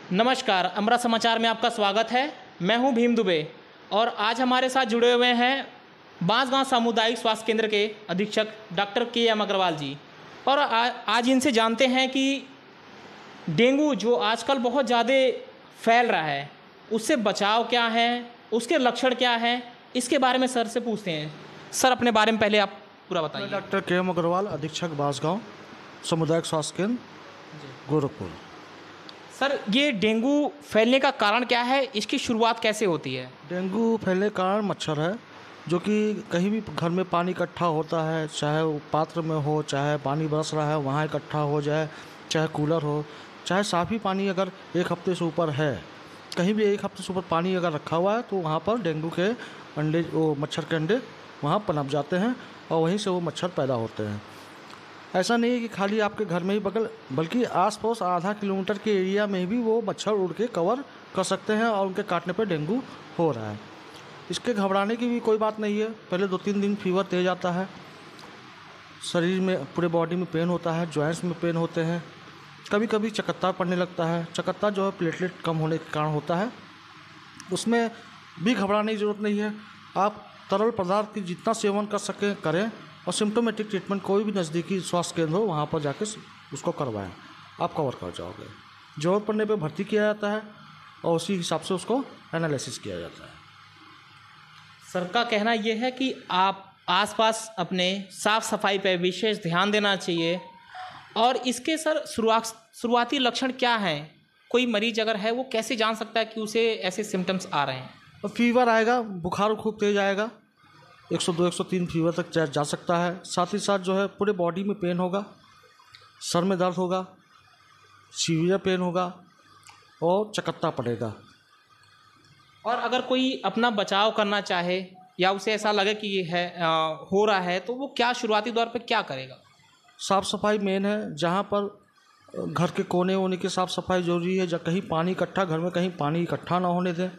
नमस्कार, अमृत समाचार में आपका स्वागत है। मैं हूं भीम दुबे और आज हमारे साथ जुड़े हुए हैं बांसगांव सामुदायिक स्वास्थ्य केंद्र के अधीक्षक डॉक्टर के.एम. अग्रवाल जी। और आज इनसे जानते हैं कि डेंगू जो आजकल बहुत ज़्यादा फैल रहा है, उससे बचाव क्या है, उसके लक्षण क्या हैं, इसके बारे में सर से पूछते हैं। सर, अपने बारे में पहले आप पूरा बताइए। Doctor KM. अग्रवाल, अधीक्षक बांसगांव सामुदायिक स्वास्थ्य केंद्र गोरखपुर। सर, ये डेंगू फैलने का कारण क्या है, इसकी शुरुआत कैसे होती है? डेंगू फैलने का कारण मच्छर है, जो कि कहीं भी घर में पानी इकट्ठा होता है, चाहे वो पात्र में हो, चाहे पानी बरस रहा है वहाँ इकट्ठा हो जाए, चाहे कूलर हो, चाहे साफ़ी पानी अगर एक हफ्ते से ऊपर है, कहीं भी एक हफ्ते से ऊपर पानी अगर रखा हुआ है तो वहाँ पर डेंगू के अंडे, वो मच्छर के अंडे वहाँ पनप जाते हैं और वहीं से वो मच्छर पैदा होते हैं। ऐसा नहीं है कि खाली आपके घर में ही बल्कि आस-पास आधा किलोमीटर के एरिया में भी वो मच्छर उड़ के कवर कर सकते हैं और उनके काटने पर डेंगू हो रहा है। इसके घबराने की भी कोई बात नहीं है। पहले 2-3 दिन फीवर तेज आता है, शरीर में पूरे बॉडी में पेन होता है, जॉइंट्स में पेन होते हैं, कभी कभी चकत्ता पड़ने लगता है। चकत्ता जो है प्लेटलेट कम होने के कारण होता है, उसमें भी घबराने की ज़रूरत नहीं है। आप तरल पदार्थ की जितना सेवन कर सकें करें और सिम्टोमेटिक ट्रीटमेंट कोई भी नज़दीकी स्वास्थ्य केंद्र हो वहाँ पर जाके उसको करवाएं, आप कवर कर जाओगे। ज़रूरत पड़ने पे भर्ती किया जाता है और उसी हिसाब से उसको एनालिसिस किया जाता है। सर का कहना यह है कि आप आसपास अपने साफ़ सफाई पर विशेष ध्यान देना चाहिए। और इसके सर शुरुआती लक्षण क्या हैं? कोई मरीज अगर है वो कैसे जान सकता है कि उसे ऐसे सिम्टम्स आ रहे हैं? तो फीवर आएगा, बुखार खूब तेज आएगा, 102-103 फीवर तक जा सकता है। साथ ही साथ जो है पूरे बॉडी में पेन होगा, सर में दर्द होगा, सीवियर पेन होगा और चकत्ता पड़ेगा। और अगर कोई अपना बचाव करना चाहे या उसे ऐसा लगे कि ये है हो रहा है, तो वो क्या शुरुआती दौर पे क्या करेगा? साफ़ सफाई मेन है। जहाँ पर घर के कोने वोने की साफ़ सफाई ज़रूरी है। जब कहीं पानी इकट्ठा, घर में कहीं पानी इकट्ठा ना होने दें।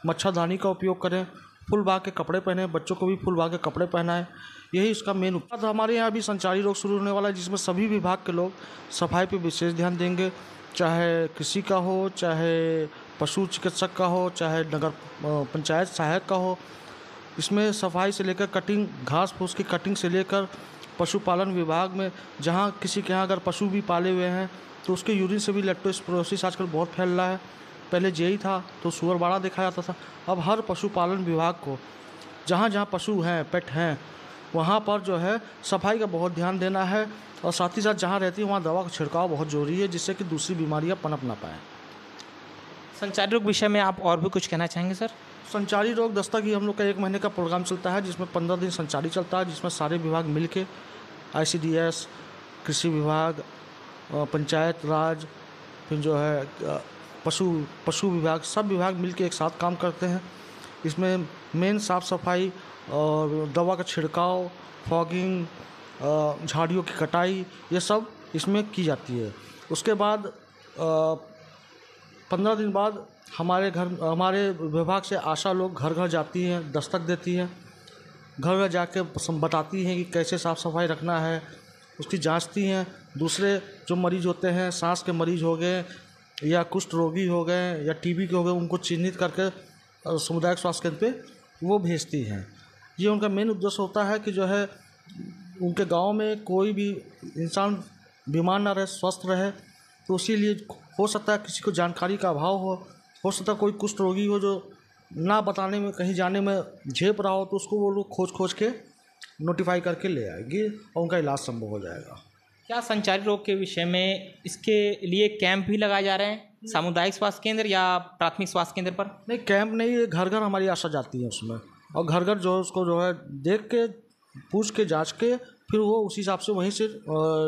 मच्छरदानी का उपयोग करें, फुल बाग के कपड़े पहने, बच्चों को भी फुल बाग के कपड़े पहनाएं। यही इसका मेन उपाय। हमारे यहाँ भी संचारी रोग शुरू होने वाला है, जिसमें सभी विभाग के लोग सफाई पे विशेष ध्यान देंगे, चाहे कृषि का हो, चाहे पशु चिकित्सक का हो, चाहे नगर पंचायत सहायक का हो। इसमें सफाई से लेकर कटिंग, घास फूस की कटिंग से लेकर पशुपालन विभाग में जहाँ किसी के यहाँ अगर पशु भी पाले हुए हैं तो उसके यूरिन से भी लेप्टोस्पिरोसिस आजकल बहुत फैल रहा है। पहले जेई था तो सुअर बाड़ा देखा जाता था। अब हर पशुपालन विभाग को जहाँ जहाँ पशु हैं, पेट हैं, वहाँ पर जो है सफाई का बहुत ध्यान देना है। और साथ ही साथ जहाँ रहती है वहाँ दवा का छिड़काव बहुत ज़रूरी है, जिससे कि दूसरी बीमारियाँ पनप ना पाएँ। संचारी रोग विषय में आप और भी कुछ कहना चाहेंगे सर? संचारी रोग दस्तक ही हम लोग का 1 महीने का प्रोग्राम चलता है, जिसमें 15 दिन संचारी चलता है, जिसमें सारे विभाग मिल के ICDS, कृषि विभाग, पंचायत राज, फिर जो है पशु विभाग, सब विभाग मिलके एक साथ काम करते हैं। इसमें मेन साफ़ सफाई और दवा का छिड़काव, फॉगिंग, झाड़ियों की कटाई, ये सब इसमें की जाती है। उसके बाद 15 दिन बाद हमारे विभाग से आशा लोग घर घर जाती हैं, दस्तक देती हैं, घर घर जाके बताती हैं कि कैसे साफ़ सफाई रखना है, उसकी जांचती हैं। दूसरे जो मरीज़ होते हैं, सांस के मरीज़ हो गए या कुष्ठ रोगी हो गए या TB के हो गए, उनको चिन्हित करके सामुदायिक स्वास्थ्य केंद्र पे वो भेजती हैं। ये उनका मेन उद्देश्य होता है कि जो है उनके गांव में कोई भी इंसान बीमार ना रहे, स्वस्थ रहे। तो इसीलिए हो सकता है किसी को जानकारी का अभाव हो सकता है कोई कुष्ठ रोगी हो जो ना बताने में, कहीं जाने में झेप रहा हो, तो उसको वो लोग खोज के नोटिफाई करके ले आएंगे और उनका इलाज संभव हो जाएगा। क्या संचारी रोग के विषय में इसके लिए कैंप भी लगाए जा रहे हैं सामुदायिक स्वास्थ्य केंद्र या प्राथमिक स्वास्थ्य केंद्र पर? नहीं, कैंप नहीं, ये घर घर हमारी आशा जाती है उसमें, और घर घर जो है उसको जो है देख के, पूछ के, जांच के, फिर वो उसी हिसाब से वहीं से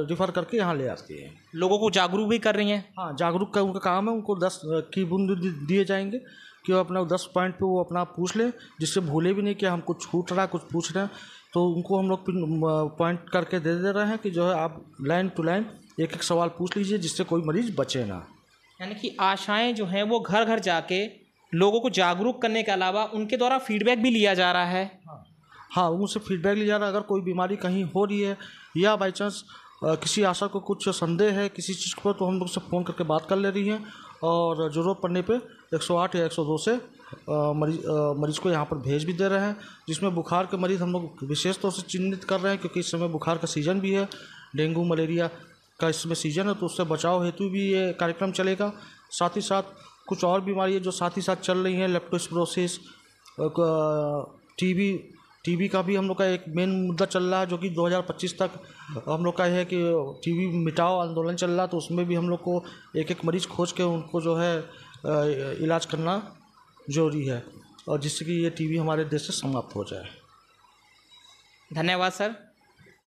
रिफ़र करके यहाँ ले आती है। लोगों को जागरूक भी कर रही हैं? हाँ, जागरूक का उनका काम है। उनको 10 की बूंद दिए जाएंगे कि वो अपना 10 पॉइंट पे वो अपना पूछ लें, जिससे भूले भी नहीं कि हमको छूट रहा है, कुछ पूछ रहे हैं। तो उनको हम लोग पॉइंट करके दे रहे हैं कि जो है आप लाइन टू लाइन एक एक सवाल पूछ लीजिए, जिससे कोई मरीज़ बचे ना। यानी कि आशाएं जो हैं वो घर घर जाके लोगों को जागरूक करने के अलावा उनके द्वारा फीडबैक भी लिया जा रहा है। हाँ, उनसे फीडबैक लिया जा रहा है। अगर कोई बीमारी कहीं हो रही है या बाई चांस किसी आशा को कुछ संदेह है किसी चीज़ पर, तो हम लोग से फ़ोन करके बात कर ले रही हैं और ज़रूरत पड़ने पे 108 या 102 से मरीज़ को यहाँ पर भेज भी दे रहे हैं, जिसमें बुखार के मरीज़ हम लोग विशेष तौर से चिन्हित कर रहे हैं, क्योंकि इस समय बुखार का सीज़न भी है, डेंगू मलेरिया का इसमें सीज़न है, तो उससे बचाव हेतु भी ये कार्यक्रम चलेगा। साथ ही साथ कुछ और बीमारियाँ जो साथ ही साथ चल रही हैं, लेप्टोस्पिरोसिस, टीबी का भी हम लोग का एक मेन मुद्दा चल रहा है, जो कि 2025 तक हम लोग का है कि टीबी मिटाओ आंदोलन चल रहा है, तो उसमें भी हम लोग को एक मरीज़ खोज के उनको जो है इलाज करना ज़रूरी है, और जिससे कि ये टीबी हमारे देश से समाप्त हो जाए। धन्यवाद सर।